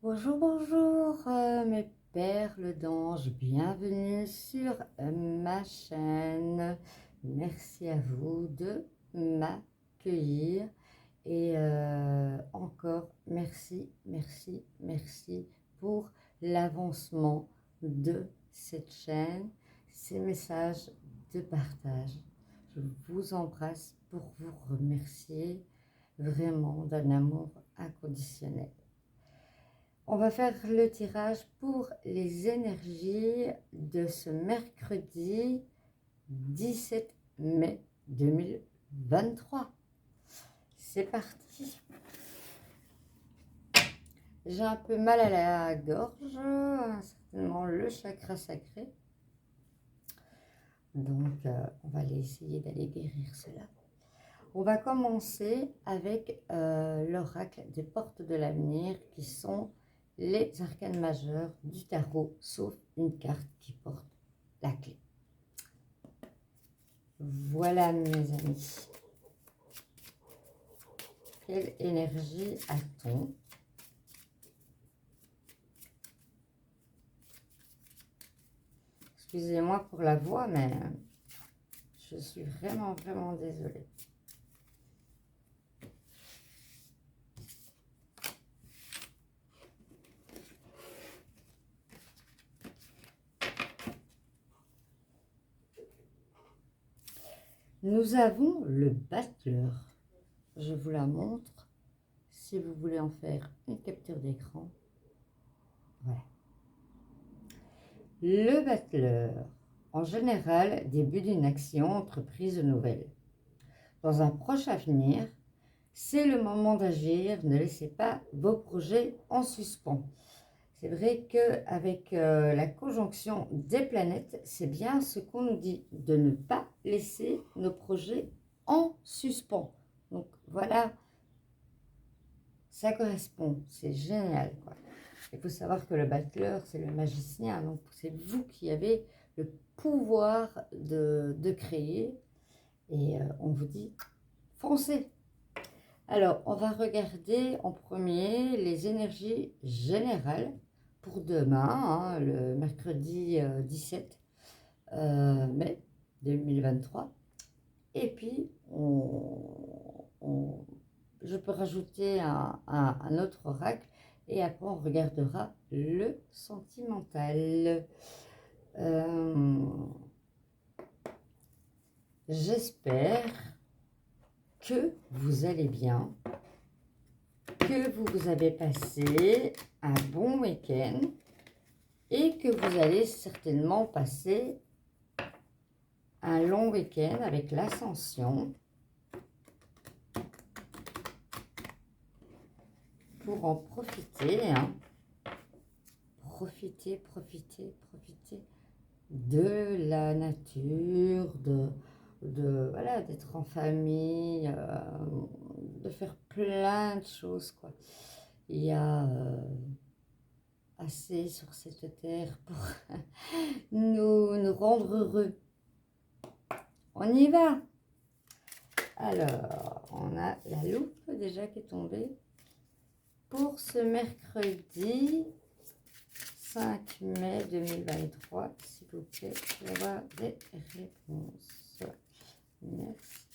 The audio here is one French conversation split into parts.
Bonjour, bonjour mes perles d'ange, bienvenue sur ma chaîne. Merci à vous de m'accueillir et encore merci, merci, merci pour l'avancement de cette chaîne, ces messages de partage. Je vous embrasse pour vous remercier vraiment d'un amour inconditionnel. On va faire le tirage pour les énergies de ce mercredi 17 mai 2023. C'est parti. J'ai un peu mal à la gorge, certainement le chakra sacré. Donc, on va essayer d'aller guérir cela. On va commencer avec l'oracle des portes de l'avenir qui sont les arcanes majeurs du tarot, sauf une carte qui porte la clé. Voilà mes amis. Quelle énergie a-t-on? Excusez-moi pour la voix, mais je suis vraiment, vraiment désolée. Nous avons le battleur. Je vous la montre. Si vous voulez en faire une capture d'écran. Voilà. Le battleur, en général, début d'une action, entreprise nouvelle. Dans un proche avenir, c'est le moment d'agir. Ne laissez pas vos projets en suspens. C'est vrai qu'avec la conjonction des planètes, c'est bien ce qu'on nous dit, de ne pas laisser nos projets en suspens. Donc voilà, ça correspond, c'est génial, quoi. Il faut savoir que le battleur, c'est le magicien, donc c'est vous qui avez le pouvoir de créer, et on vous dit, foncez. Alors, on va regarder en premier les énergies générales pour demain, hein, le mercredi 17 mai 2023. Et puis, je peux rajouter un autre oracle et après on regardera le sentimental. J'espère que vous allez bien, que vous avez passé un bon week-end et que vous allez certainement passer un long week-end avec l'ascension pour en profiter, hein. Profiter de la nature, voilà, d'être en famille, de faire plein de choses, quoi. Il y a assez sur cette terre pour nous rendre heureux. On y va. Alors, on a la loupe déjà qui est tombée. Pour ce mercredi 5 mai 2023, s'il vous plaît, je vais avoir des réponses. Merci.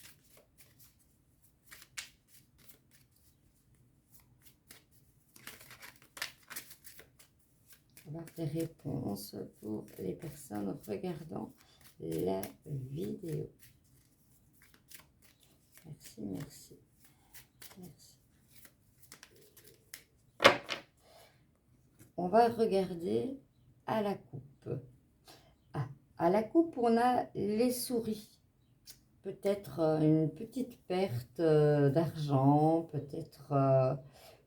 On va avoir des réponses pour les personnes regardant la vidéo. Merci, merci. Merci. On va regarder à la coupe. Ah, à la coupe, on a les souris. Peut-être une petite perte d'argent, peut-être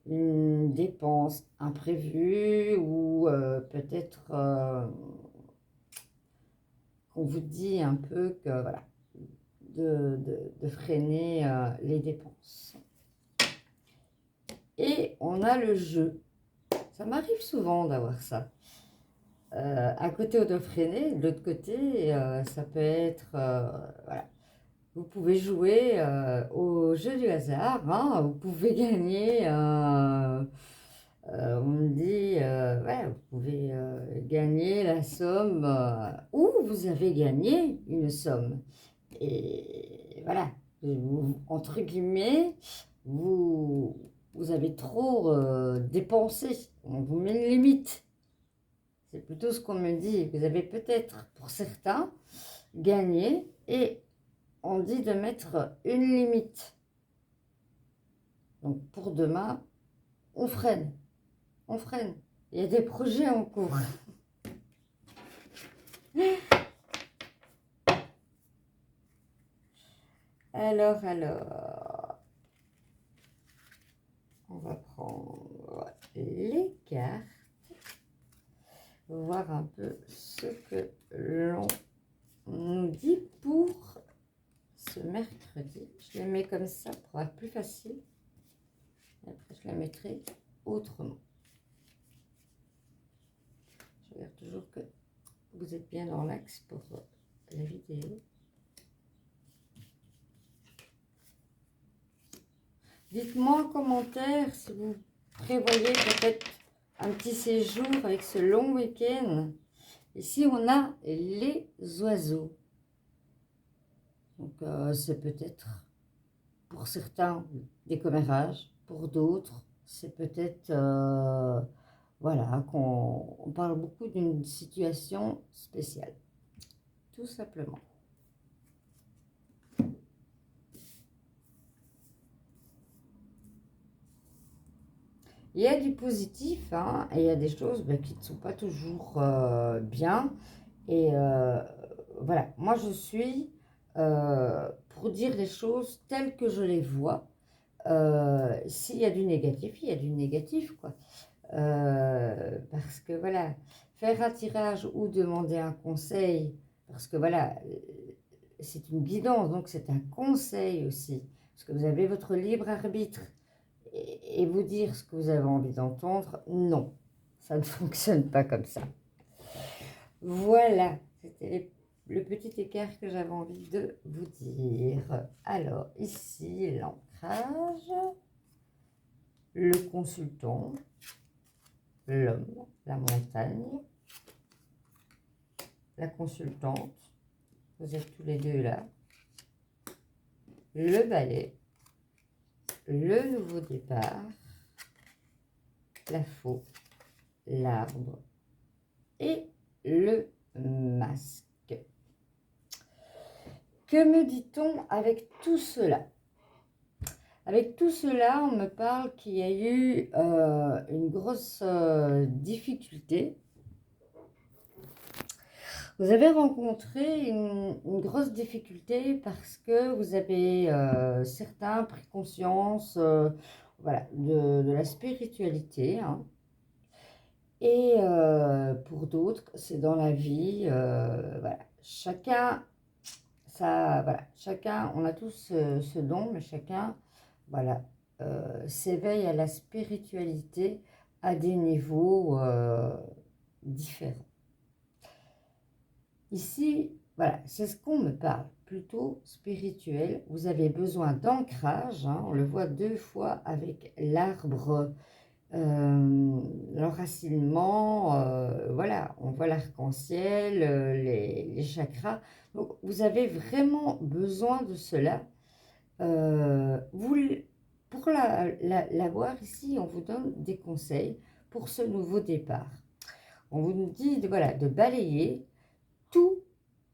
une dépense imprévue ou peut-être qu'on vous dit un peu que voilà, de freiner les dépenses. Et on a le jeu. Ça m'arrive souvent d'avoir ça. À côté, on doit freiner. De l'autre côté, ça peut être... voilà. Vous pouvez jouer au jeu du hasard. Hein, vous pouvez gagner, on me dit, pouvez gagner la somme ou vous avez gagné une somme. Et voilà, entre guillemets, vous avez trop dépensé. On vous met une limite. C'est plutôt ce qu'on me dit. Vous avez peut-être, pour certains, gagné et on dit de mettre une limite. Donc pour demain, on freine. On freine. Il y a des projets en cours. Alors, on va prendre les cartes, voir un peu ce que l'on nous dit pour ce mercredi. Je les mets comme ça pour être plus facile. Et après, je la mettrai autrement. Je regarde toujours que vous êtes bien dans l'axe pour la vidéo. Dites-moi en commentaire si vous prévoyez peut-être un petit séjour avec ce long week-end. Ici, on a les oiseaux. Donc, c'est peut-être pour certains des commérages, pour d'autres, c'est peut-être, voilà, qu'on parle beaucoup d'une situation spéciale, tout simplement. Il y a du positif, hein, et il y a des choses qui ne sont pas toujours bien. Et voilà, moi je suis pour dire les choses telles que je les vois. S'il y a du négatif, il y a du négatif, quoi. Parce que voilà, faire un tirage ou demander un conseil, parce que voilà, c'est une guidance, donc c'est un conseil aussi. Parce que vous avez votre libre arbitre. Et vous dire ce que vous avez envie d'entendre, non, ça ne fonctionne pas comme ça. Voilà, c'était le petit écart que j'avais envie de vous dire. Alors, ici, l'ancrage, le consultant, l'homme, la montagne, la consultante, vous êtes tous les deux là, le balai, le nouveau départ, la faux, l'arbre et le masque. Que me dit-on avec tout cela? Avec tout cela, on me parle qu'il y a eu une grosse difficulté. Vous avez rencontré une grosse difficulté parce que vous avez certains pris conscience voilà, de la spiritualité. Hein. Et pour d'autres, c'est dans la vie. Voilà. Chacun, ça, voilà. Chacun, on a tous ce don, mais chacun voilà, s'éveille à la spiritualité à des niveaux différents. Ici, voilà, c'est ce qu'on me parle, plutôt spirituel. Vous avez besoin d'ancrage, hein, on le voit 2 fois avec l'arbre, l'enracinement, voilà, on voit l'arc-en-ciel, les chakras. Donc, vous avez vraiment besoin de cela. Pour l'avoir ici, on vous donne des conseils pour ce nouveau départ. On vous dit voilà, de balayer tout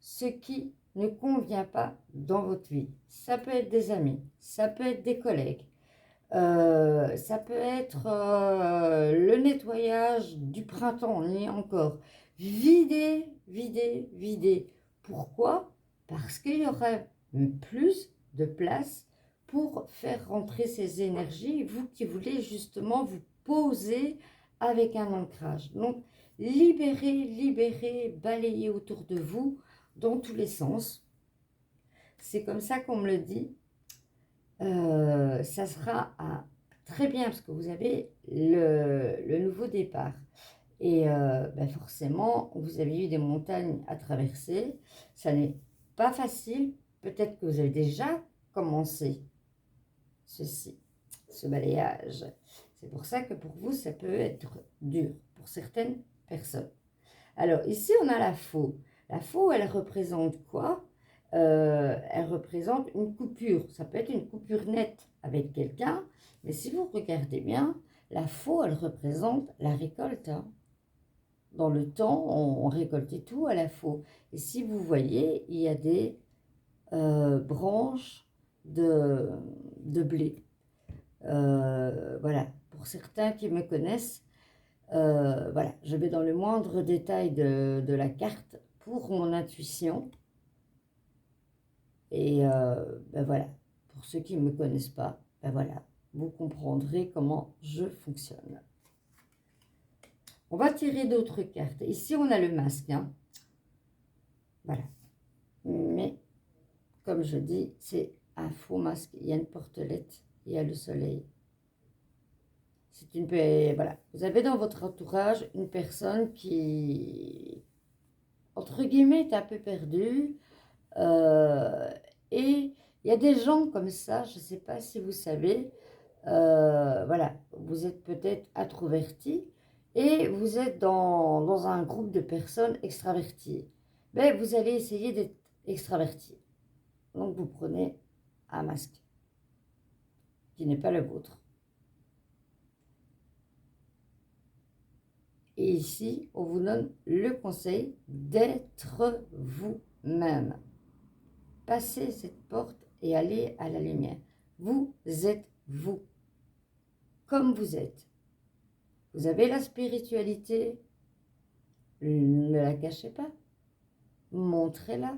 ce qui ne convient pas dans votre vie. Ça peut être des amis, ça peut être des collègues, ça peut être le nettoyage du printemps, on y est encore. Vider, vider, vider. Pourquoi? Parce qu'il y aura plus de place pour faire rentrer ces énergies, vous qui voulez justement vous poser avec un ancrage. Donc, libérez, libérez, balayez autour de vous dans tous les sens. C'est comme ça qu'on me le dit. Ça sera très bien parce que vous avez le nouveau départ. Et forcément, vous avez eu des montagnes à traverser. Ça n'est pas facile. Peut-être que vous avez déjà commencé ce balayage. C'est pour ça que pour vous, ça peut être dur pour certaines personne. Alors, ici, on a la faux. La faux, elle représente quoi? Elle représente une coupure. Ça peut être une coupure nette avec quelqu'un, mais si vous regardez bien, la faux, elle représente la récolte. Hein. Dans le temps, on récoltait tout à la faux. Et si vous voyez, il y a des branches de blé. Voilà, pour certains qui me connaissent, voilà, je vais dans le moindre détail de la carte pour mon intuition. Et ben voilà, pour ceux qui ne me connaissent pas, ben voilà, vous comprendrez comment je fonctionne. On va tirer d'autres cartes. Ici, on a le masque. Hein. Voilà. Mais, comme je dis, c'est un faux masque. Il y a une portelette, il y a le soleil. C'est une... Voilà. Vous avez dans votre entourage une personne qui, entre guillemets, est un peu perdue. Et il y a des gens comme ça, je ne sais pas si vous savez, voilà, vous êtes peut-être introverti et vous êtes dans un groupe de personnes extraverties. Mais vous allez essayer d'être extraverti. Donc vous prenez un masque qui n'est pas le vôtre. Et ici, on vous donne le conseil d'être vous-même. Passez cette porte et allez à la lumière. Vous êtes vous, comme vous êtes. Vous avez la spiritualité, ne la cachez pas. Montrez-la.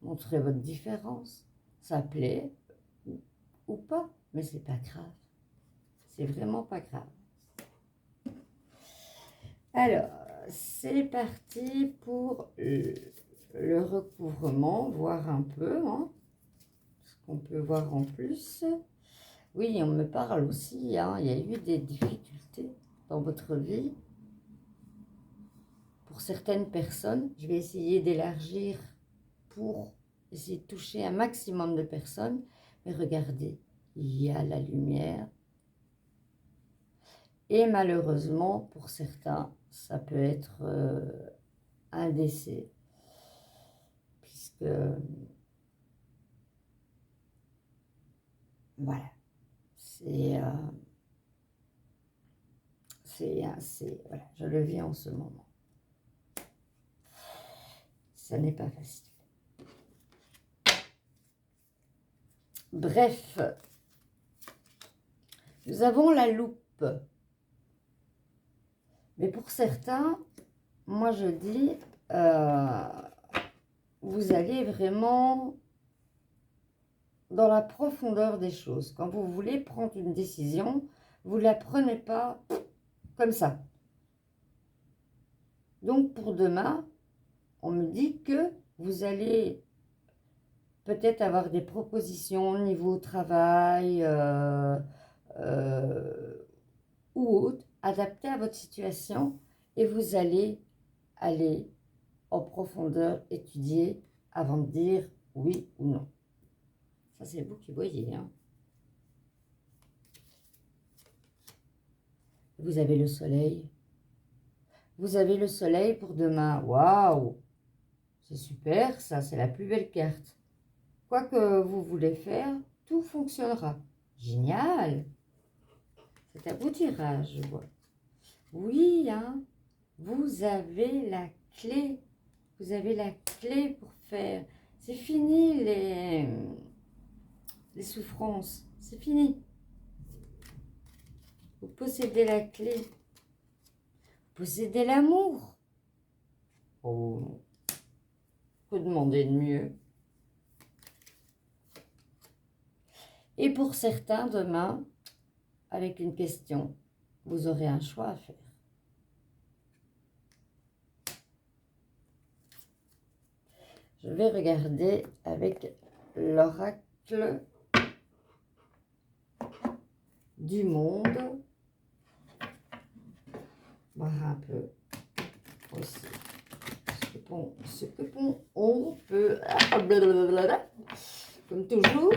Montrez votre différence. Ça plaît ou pas, mais c'est pas grave. C'est vraiment pas grave. Alors, c'est parti pour le recouvrement, voir un peu, hein, ce qu'on peut voir en plus. Oui, on me parle aussi, hein, il y a eu des difficultés dans votre vie. Pour certaines personnes, je vais essayer d'élargir pour essayer de toucher un maximum de personnes. Mais regardez, il y a la lumière. Et malheureusement, pour certains, ça peut être un décès. Puisque, voilà, voilà, je le vis en ce moment. Ça n'est pas facile. Bref, nous avons la loupe. Mais pour certains, moi je dis, vous allez vraiment dans la profondeur des choses. Quand vous voulez prendre une décision, vous ne la prenez pas comme ça. Donc pour demain, on me dit que vous allez peut-être avoir des propositions au niveau travail ou autre, adaptées à votre situation, et vous allez aller en profondeur étudier avant de dire oui ou non. Ça, c'est vous qui voyez. Hein. Vous avez le soleil. Vous avez le soleil pour demain. Waouh! C'est super, ça, c'est la plus belle carte. Quoi que vous voulez faire, tout fonctionnera. Génial! C'est un beau tirage, je vois. Oui, hein, vous avez la clé. Vous avez la clé pour faire. C'est fini les souffrances. C'est fini. Vous possédez la clé. Vous possédez l'amour. Oh, que demander de mieux? Et pour certains, demain, avec une question, vous aurez un choix à faire. Je vais regarder avec l'oracle du monde. Voir un peu aussi ce que on peut, comme toujours.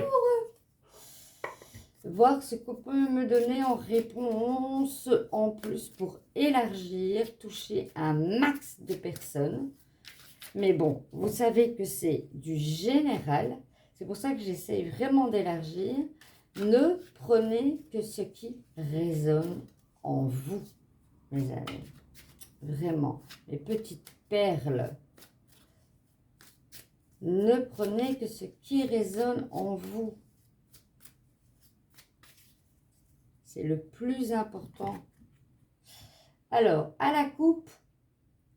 voir ce qu'on peut me donner en réponse en plus pour élargir, toucher un max de personnes. Mais bon, vous savez que c'est du général. C'est pour ça que j'essaye vraiment d'élargir. Ne prenez que ce qui résonne en vous, mes amis. Vraiment, mes petites perles. Ne prenez que ce qui résonne en vous. C'est le plus important. Alors, à la coupe,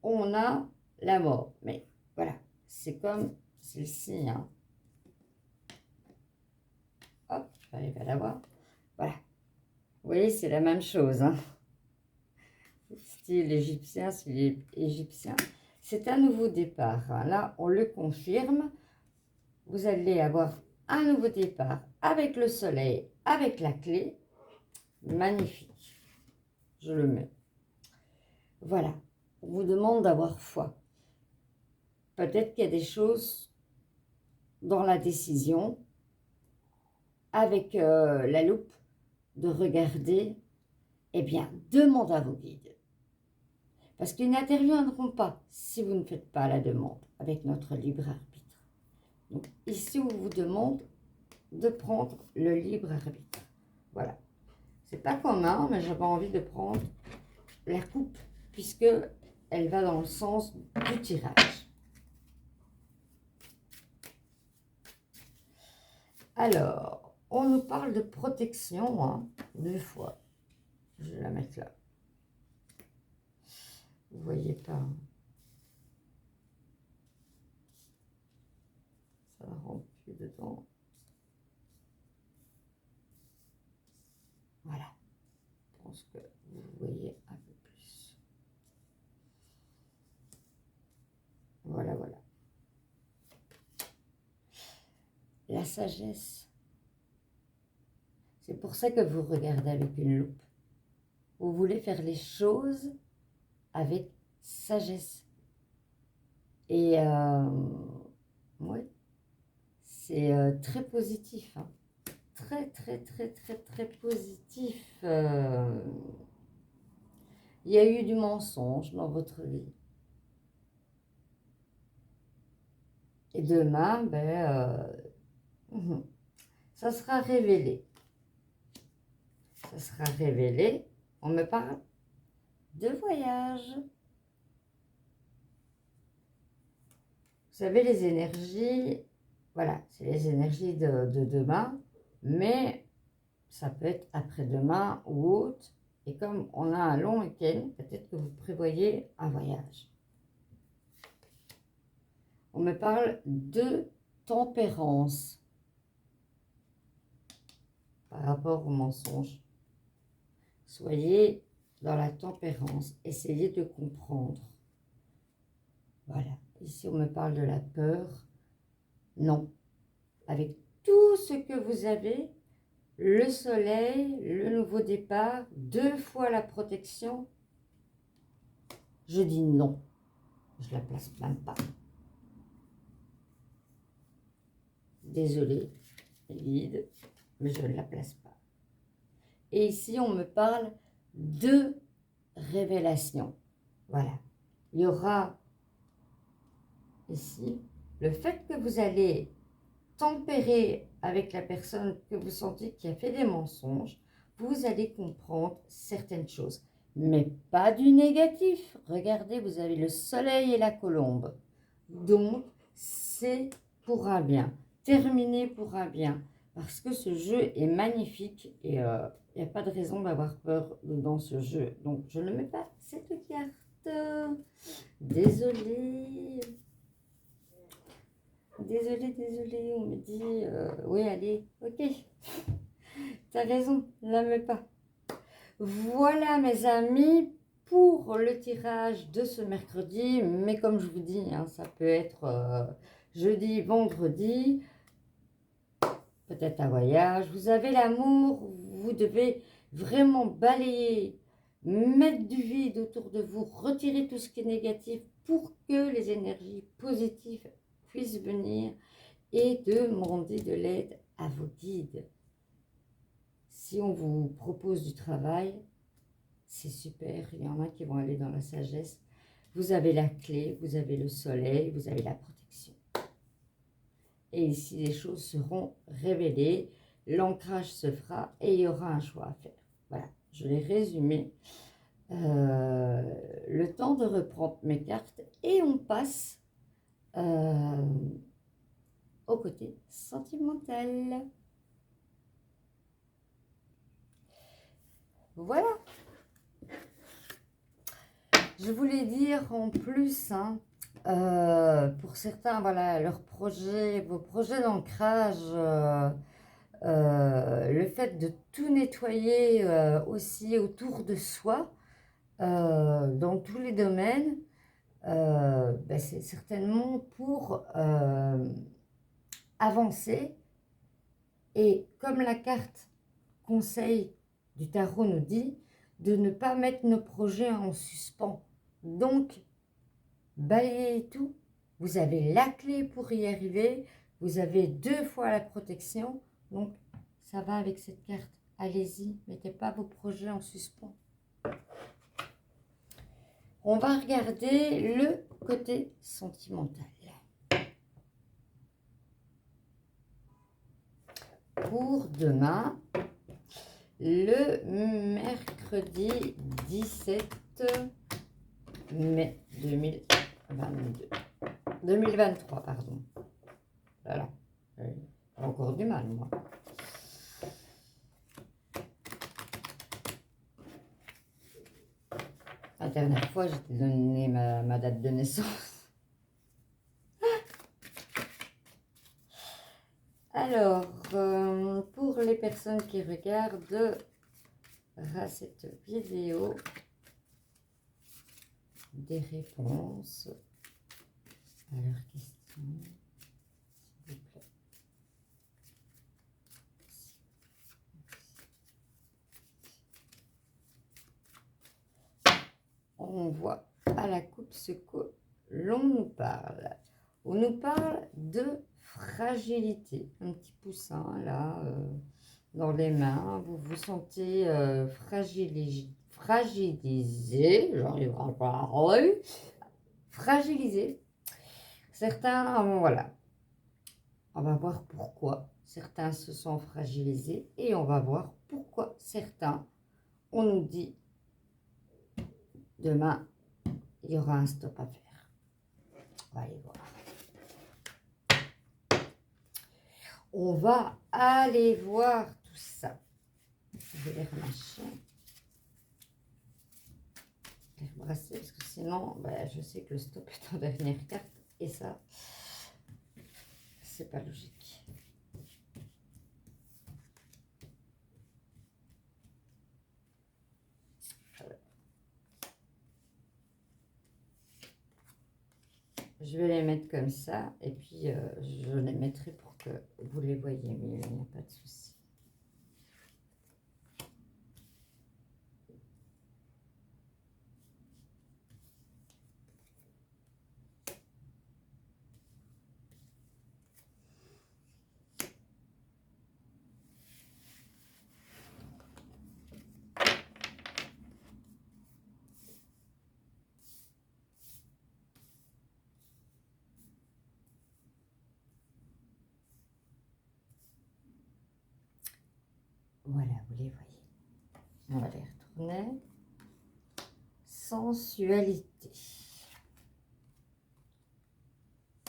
on a la mort. Mais voilà, c'est comme celle-ci. Hein. Hop, j'arrive à la voir. Voilà. Vous voyez, c'est la même chose. Hein. Style égyptien, c'est égyptien. C'est un nouveau départ. Hein. Là, on le confirme. Vous allez avoir un nouveau départ avec le soleil, avec la clé. Magnifique. Je le mets. Voilà. On vous demande d'avoir foi. Peut-être qu'il y a des choses dans la décision, avec la loupe, de regarder. Eh bien, demandez à vos guides. Parce qu'ils n'interviendront pas si vous ne faites pas la demande avec notre libre arbitre. Donc, ici, on vous demande de prendre le libre arbitre. Voilà. C'est pas commun, mais j'avais envie de prendre la coupe puisque elle va dans le sens du tirage. Alors, on nous parle de protection, hein, 2 fois. Je vais la mettre là. Vous ne voyez pas. Hein. Ça ne rentre plus dedans. Voilà. Je pense que vous voyez un peu plus. Voilà, voilà. La sagesse. C'est pour ça que vous regardez avec une loupe. Vous voulez faire les choses avec sagesse. Et ouais, c'est très positif. Hein. Très, très, très, très, très positif. Il y a eu du mensonge dans votre vie. Et demain, ça sera révélé. Ça sera révélé. On me parle de voyage. Vous savez, les énergies, voilà, c'est les énergies de demain, mais ça peut être après-demain ou autre. Et comme on a un long week-end, peut-être que vous prévoyez un voyage. On me parle de tempérance par rapport au mensonge. Soyez dans la tempérance, essayez de comprendre. Voilà, ici on me parle de la peur. Non, avec tout ce que vous avez, le soleil, le nouveau départ, 2 fois la protection, je dis non. Je ne la place même pas. Désolée, les guides, mais je ne la place pas. Et ici, on me parle de révélation. Voilà. Il y aura ici le fait que vous allez tempérer avec la personne que vous sentez qui a fait des mensonges. Vous allez comprendre certaines choses, mais pas du négatif. Regardez, vous avez le soleil et la colombe. Donc, c'est pour un bien. Terminé pour un bien. Parce que ce jeu est magnifique et il n'y a pas de raison d'avoir peur dans ce jeu. Donc, je ne mets pas cette carte. Désolée. Désolée, on me dit, oui, allez, ok. T'as raison, ne la mets pas. Voilà, mes amis, pour le tirage de ce mercredi. Mais comme je vous dis, hein, ça peut être jeudi, vendredi. Peut-être un voyage, vous avez l'amour, vous devez vraiment balayer, mettre du vide autour de vous, retirer tout ce qui est négatif pour que les énergies positives puissent venir et demander de l'aide à vos guides. Si on vous propose du travail, c'est super. Il y en a qui vont aller dans la sagesse. Vous avez la clé, vous avez le soleil, vous avez la protection. Et ici, les choses seront révélées, l'ancrage se fera et il y aura un choix à faire. Voilà, je l'ai résumé. Le temps de reprendre mes cartes et on passe au côté sentimental. Voilà. Je voulais dire en plus, hein, pour certains, voilà, leurs projets, vos projets d'ancrage, le fait de tout nettoyer aussi autour de soi, dans tous les domaines, ben c'est certainement pour avancer. Et comme la carte conseil du tarot nous dit, de ne pas mettre nos projets en suspens. Donc, balayez tout. Vous avez la clé pour y arriver. Vous avez 2 fois la protection. Donc, ça va avec cette carte. Allez-y, mettez pas vos projets en suspens. On va regarder le côté sentimental. Pour demain, le mercredi 17 mai 2023, pardon. Voilà, j'ai encore du mal, moi. La dernière fois, j'ai donné ma date de naissance. Alors, pour les personnes qui regardent cette vidéo, des réponses à leurs questions, s'il vous plaît. On voit à la coupe ce que l'on nous parle. On nous parle de fragilité. Un petit poussin là, dans les mains. Vous vous sentez fragilisé. J'arrive à parler. Fragilisé. Certains, voilà. On va voir pourquoi certains se sont fragilisés. Et on va voir pourquoi certains, on nous dit, demain, il y aura un stop à faire. On va aller voir. On va aller voir tout ça. Je vais les relâcher. Les rebrasser parce que sinon, ben, je sais que le stop est en dernière carte. Et ça, c'est pas logique. Je vais les mettre comme ça et puis je les mettrai pour que vous les voyez mieux, il n'y a pas de souci. Voilà, vous les voyez. On va les retourner. Sensualité.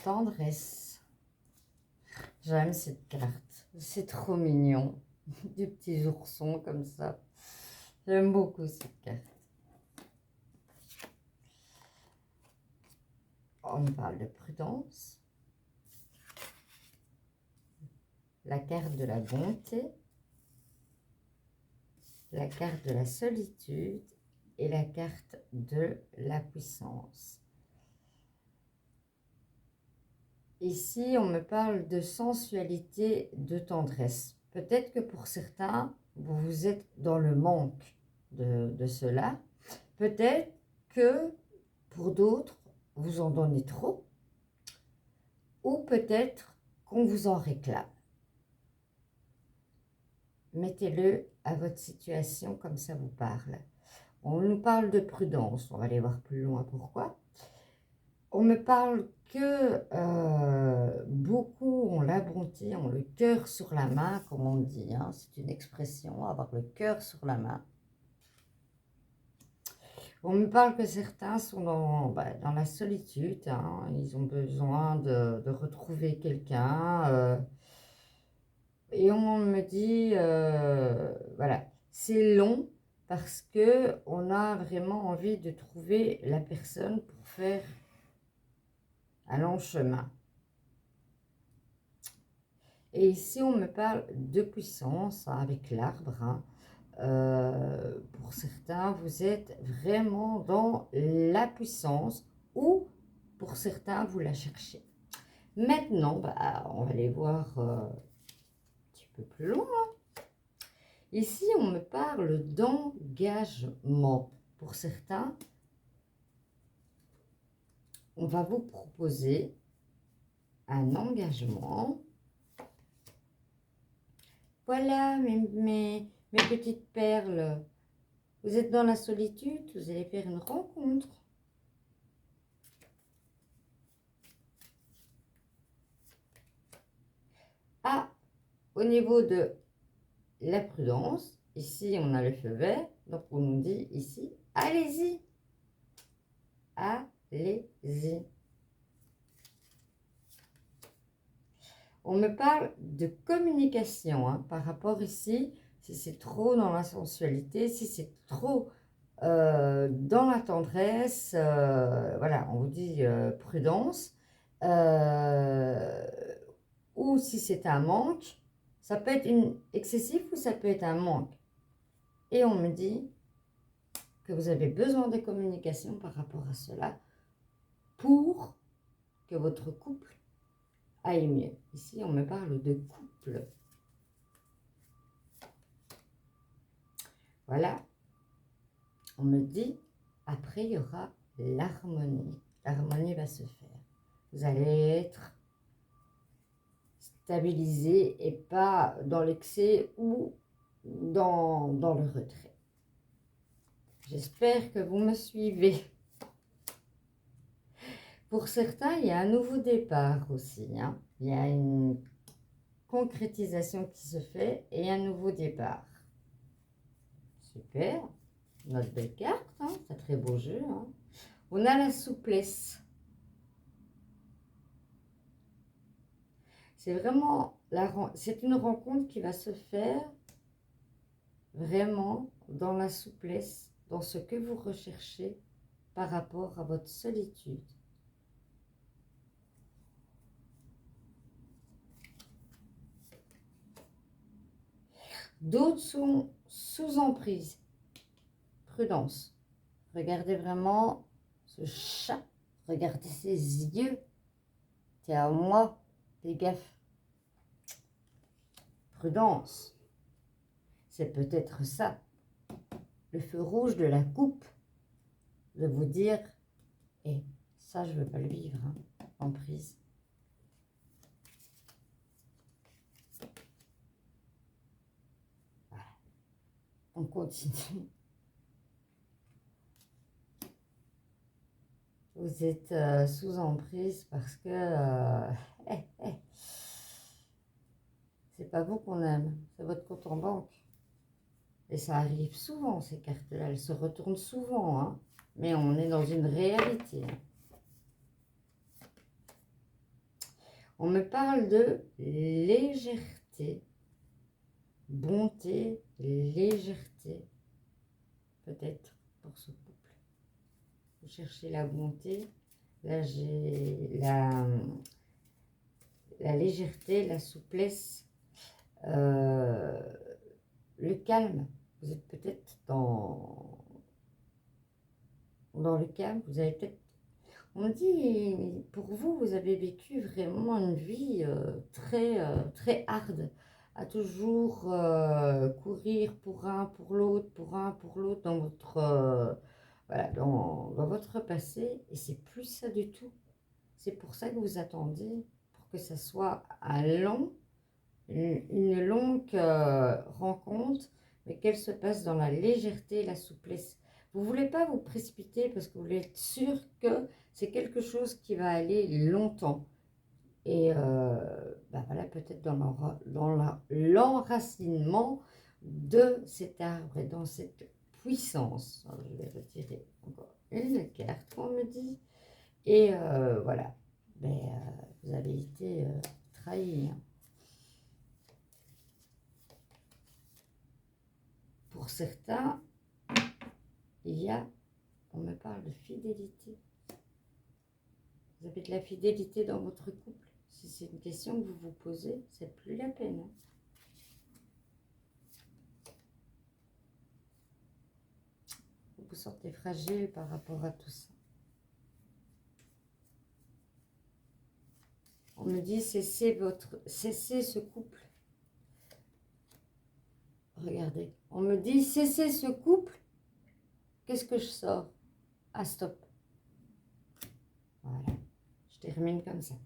Tendresse. J'aime cette carte. C'est trop mignon. Des petits oursons comme ça. J'aime beaucoup cette carte. On parle de prudence. La carte de la bonté. La carte de la solitude et la carte de la puissance. Ici, on me parle de sensualité, de tendresse. Peut-être que pour certains, vous êtes dans le manque de cela. Peut-être que pour d'autres, vous en donnez trop. Ou peut-être qu'on vous en réclame. mettez-le à votre situation comme ça vous parle. On nous parle de prudence, on va aller voir plus loin pourquoi. On me parle que beaucoup ont la bonté, ont le cœur sur la main, comme on dit, hein, c'est une expression, avoir le cœur sur la main. On me parle que certains sont dans la solitude, hein, ils ont besoin de retrouver quelqu'un. Et on me dit, voilà, c'est long parce que on a vraiment envie de trouver la personne pour faire un long chemin. Et ici, on me parle de puissance, hein, avec l'arbre, hein. Pour certains, vous êtes vraiment dans la puissance ou pour certains, vous la cherchez. Maintenant, on va aller voir un petit peu plus loin. Ici, on me parle d'engagement. Pour certains, on va vous proposer un engagement. Voilà mes petites perles. Vous êtes dans la solitude, vous allez faire une rencontre. Ah, au niveau de la prudence, ici on a le feu vert, donc on nous dit ici, allez-y. Allez-y. On me parle de communication, hein, par rapport ici, si c'est trop dans la sensualité, si c'est trop dans la tendresse, voilà, on vous dit prudence, ou si c'est un manque, ça peut être excessif ou ça peut être un manque. Et on me dit que vous avez besoin de communication par rapport à cela pour que votre couple aille mieux. Ici, on me parle de couple. Voilà. On me dit, après, il y aura l'harmonie. L'harmonie va se faire. Vous allez être stabilisé et pas dans l'excès ou dans le retrait. J'espère que vous me suivez. Pour certains, il y a un nouveau départ aussi, hein. Il y a une concrétisation qui se fait et un nouveau départ. Super. Notre belle carte, hein. C'est un très beau jeu, hein. On a la souplesse. C'est vraiment c'est une rencontre qui va se faire vraiment dans la souplesse, dans ce que vous recherchez par rapport à votre solitude. D'autres sont sous emprise. Prudence. Regardez vraiment ce chat. Regardez ses yeux. C'est à moi. Fais gaffe. Prudence. C'est peut-être ça. Le feu rouge de la coupe. De vous dire, et ça, je ne veux pas le vivre, hein, emprise. Voilà. On continue. Vous êtes sous emprise parce que c'est pas vous qu'on aime, c'est votre compte en banque. Et ça arrive souvent, ces cartes-là, elles se retournent souvent, hein, mais on est dans une réalité. On me parle de légèreté, bonté, légèreté, peut-être pour ce couple. Vous cherchez la bonté, là j'ai la légèreté, la souplesse, le calme. Vous êtes peut-être dans le calme, vous avez peut-être, on dit, pour vous, vous avez vécu vraiment une vie très hard, à toujours courir pour un, pour l'autre, dans votre, voilà, dans votre passé, et c'est plus ça du tout. C'est pour ça que vous attendiez, pour que ça soit un long une longue rencontre, mais qu'elle se passe dans la légèreté et la souplesse. Vous ne voulez pas vous précipiter parce que vous voulez être sûr que c'est quelque chose qui va aller longtemps. Et voilà, peut-être dans l'enracinement de cet arbre et dans cette puissance. Alors, je vais retirer encore une carte, on me dit. Et voilà, vous avez été trahi. Hein. Pour certains, on me parle de fidélité. Vous avez de la fidélité dans votre couple. Si c'est une question que vous vous posez, c'est plus la peine. Hein. Vous vous sentez fragile par rapport à tout ça. On me dit cessez ce couple. Regardez, on me dit cessez ce couple. Qu'est-ce que je sors? Ah, stop. Voilà, je termine comme ça.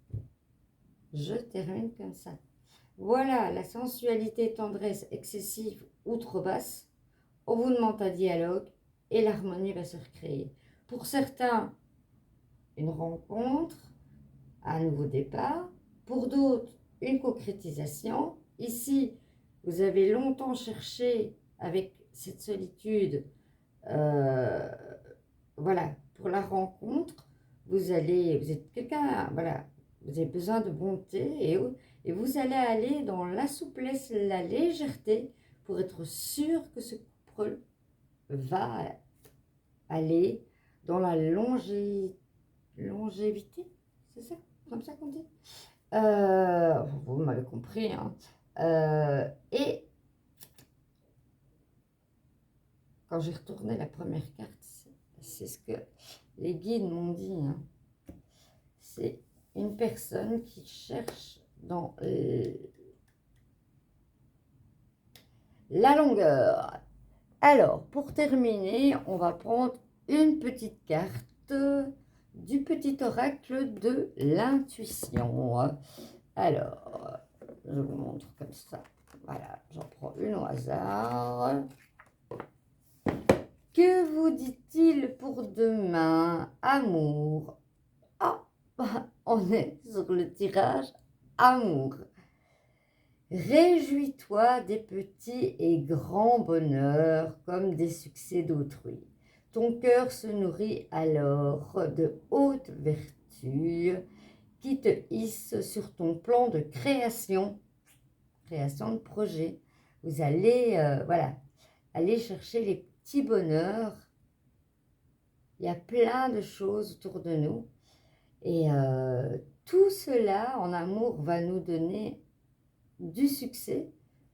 Je termine comme ça. Voilà, la sensualité, tendresse excessive ou trop basse, on vous demande un dialogue et l'harmonie va se recréer. Pour certains, une rencontre, un nouveau départ. Pour d'autres, une concrétisation. Ici, vous avez longtemps cherché avec cette solitude, voilà, pour la rencontre. Vous êtes quelqu'un, voilà, vous avez besoin de bonté et vous allez aller dans la souplesse, la légèreté pour être sûr que ce couple va aller dans la longévité, c'est ça, comme ça qu'on dit. Vous m'avez compris. Hein. Et quand j'ai retourné la première carte, c'est ce que les guides m'ont dit. Hein. C'est une personne qui cherche dans la longueur. Alors, pour terminer, on va prendre une petite carte du petit oracle de l'intuition. Alors, je vous montre comme ça. Voilà, j'en prends une au hasard. Que vous dit-il pour demain? Amour. Ah, on est sur le tirage amour. Réjouis-toi des petits et grands bonheurs comme des succès d'autrui. Ton cœur se nourrit alors de hautes vertus qui te hissent sur ton plan de création de projet. Vous allez, aller chercher les petits bonheurs. Il y a plein de choses autour de nous. Et tout cela en amour va nous donner du succès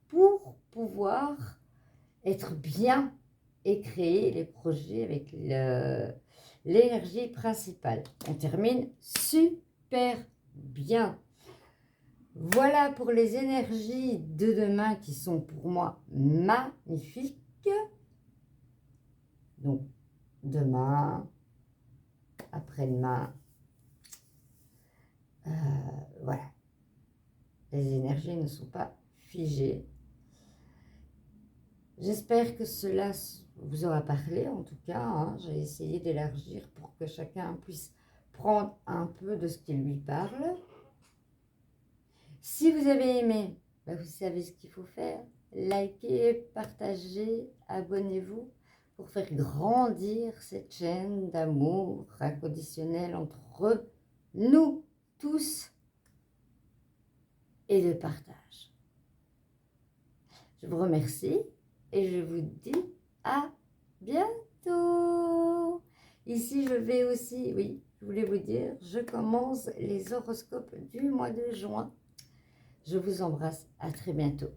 pour pouvoir être bien et créer les projets avec l'énergie principale. On termine super bien. Voilà pour les énergies de demain qui sont pour moi magnifiques. Donc, demain, après-demain, voilà. Les énergies ne sont pas figées. J'espère que cela vous aura parlé, en tout cas. Hein. J'ai essayé d'élargir pour que chacun puisse prendre un peu de ce qui lui parle. Si vous avez aimé, vous savez ce qu'il faut faire. Likez, partagez, abonnez-vous pour faire grandir cette chaîne d'amour inconditionnel entre nous tous et de partage. Je vous remercie et je vous dis à bientôt. Ici, je vais aussi, oui, je voulais vous dire, je commence les horoscopes du mois de juin. Je vous embrasse, à très bientôt.